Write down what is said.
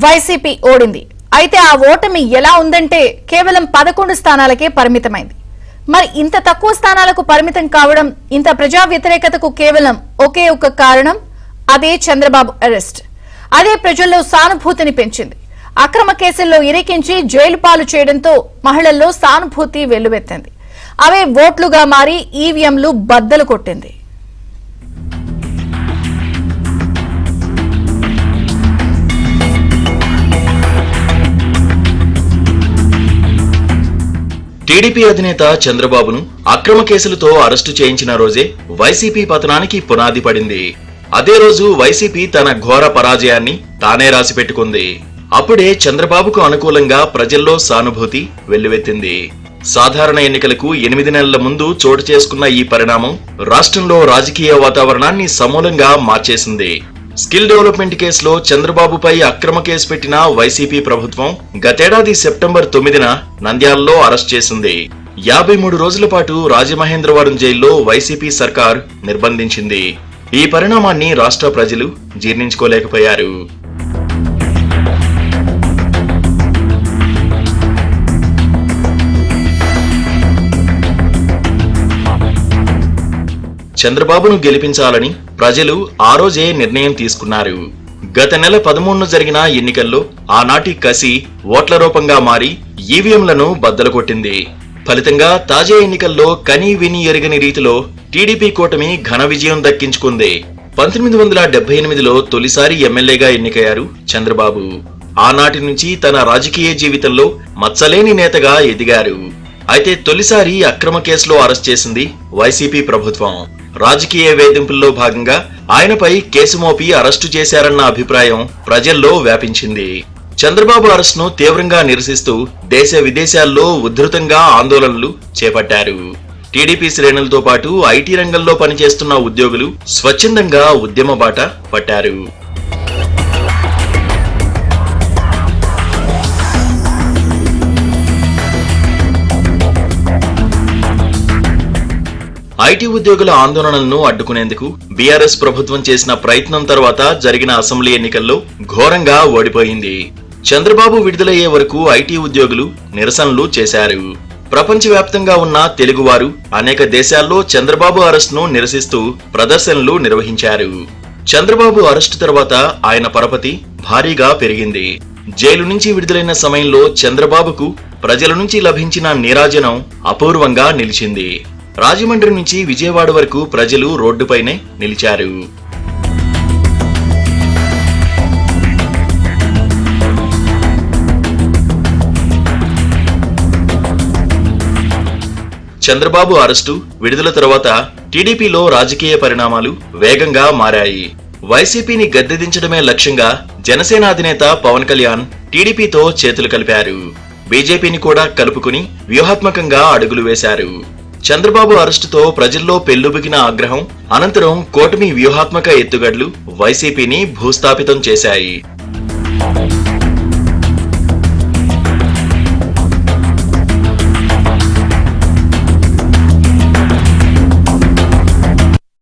YCP ఓడింది. అయితే ఆ ఓటమి ఎలా ఉందంటే కేవలం 11 స్థానాలకే పరిమితమైంది. మరి ఇంత తక్కువ స్థానాలకు పరిమితం కావడం, ఇంత ప్రజా వ్యతిరేకతకు కేవలం ఒకే ఒక్క కారణం, అదే చంద్రబాబు అరెస్ట్. అదే ప్రజల్లో సానుభూతిని పెంచింది. అక్రమ కేసుల్లో ఇరికించి జైలు పాలు చేయడంతో మహిళల్లో సానుభూతి వెల్లువెత్తింది. అవే ఓట్లుగా మారి ఈవీఎంలు బద్దలు కొట్టింది. టీడీపీ అధినేత చంద్రబాబును అక్రమ కేసులతో అరెస్టు చేయించిన రోజే వైసీపీ పతనానికి పునాది పడింది. అదే రోజు వైసీపీ తన ఘోర పరాజయాన్ని తానే రాసిపెట్టుకుంది. అప్పుడే చంద్రబాబుకు అనుకూలంగా ప్రజల్లో సానుభూతి వెల్లువెత్తింది. సాధారణ ఎన్నికలకు 8 నెలల ముందు చోటు చేసుకున్న ఈ పరిణామం రాష్ట్రంలో రాజకీయ వాతావరణాన్ని సమూలంగా మార్చేసింది. స్కిల్ డెవలప్మెంట్ కేసులో చంద్రబాబుపై అక్రమ కేసు పెట్టిన వైసీపీ ప్రభుత్వం గతేడాది సెప్టెంబర్ 9న నంద్యాలలో అరెస్ట్ చేసింది. 53 రోజుల పాటు రాజమహేంద్రవరం జైల్లో వైసీపీ సర్కార్ నిర్బంధించింది. ఈ పరిణామాన్ని రాష్ట్ర ప్రజలు జీర్ణించుకోలేకపోయారు. చంద్రబాబును గెలిపించాలని ప్రజలు ఆ రోజే నిర్ణయం తీసుకున్నారు. గత నెల 13న జరిగిన ఎన్నికల్లో ఆనాటి కసి ఓట్ల రూపంగా మారి ఈవీఎంలను బద్దలు కొట్టింది. ఫలితంగా తాజా ఎన్నికల్లో కనీ విని ఎరగని రీతిలో టీడీపీ కూటమి ఘన విజయం దక్కించుకుంది. 1978లో తొలిసారి ఎమ్మెల్యేగా ఎన్నికయ్యారు చంద్రబాబు. ఆనాటి నుంచి తన రాజకీయ జీవితంలో మచ్చలేని నేతగా ఎదిగారు. అయితే తొలిసారి అక్రమ కేసులో అరెస్ట్ చేసింది వైసీపీ ప్రభుత్వం. రాజకీయ వేధింపుల్లో భాగంగా ఆయనపై కేసు మోపి అరెస్టు చేశారన్న అభిప్రాయం ప్రజల్లో వ్యాపించింది. చంద్రబాబు అరెస్టును తీవ్రంగా నిరసిస్తూ దేశ విదేశాల్లో ఉధృతంగా ఆందోళనలు చేపట్టారు. టీడీపీ శ్రేణులతో పాటు ఐటీ రంగంలో పనిచేస్తున్న ఉద్యోగులు స్వచ్ఛందంగా ఉద్యమ బాట పట్టారు. ఐటీ ఉద్యోగుల ఆందోళనలను అడ్డుకునేందుకు బీఆర్ఎస్ ప్రభుత్వం చేసిన ప్రయత్నం తర్వాత జరిగిన అసెంబ్లీ ఎన్నికల్లో ఘోరంగా ఓడిపోయింది. చంద్రబాబు విడుదలయ్యే వరకు ఐటీ ఉద్యోగులు నిరసనలు చేశారు. ప్రపంచవ్యాప్తంగా ఉన్న తెలుగువారు అనేక దేశాల్లో చంద్రబాబు అరెస్టును నిరసిస్తూ ప్రదర్శనలు నిర్వహించారు. చంద్రబాబు అరెస్టు తర్వాత ఆయన పరపతి భారీగా పెరిగింది. జైలు నుంచి విడుదలైన సమయంలో చంద్రబాబుకు ప్రజల నుంచి లభించిన నీరాజనం అపూర్వంగా నిలిచింది. రాజమండ్రి నుంచి విజయవాడ వరకు ప్రజలు రోడ్డుపైనే నిలిచారు. చంద్రబాబు అరెస్టు, విడుదల తర్వాత టీడీపీలో రాజకీయ పరిణామాలు వేగంగా మారాయి. వైసీపీని గద్దెదించడమే లక్ష్యంగా జనసేన అధినేత పవన్ కళ్యాణ్ టీడీపీతో చేతులు కలిపారు. బీజేపీని కూడా కలుపుకుని వ్యూహాత్మకంగా అడుగులు వేశారు. చంద్రబాబు అరెస్టుతో ప్రజల్లో పెల్లుబిగిన ఆగ్రహం అనంతరం కూటమి వ్యూహాత్మక ఎత్తుగడలు వైసీపీని భూస్థాపితం చేశాయి.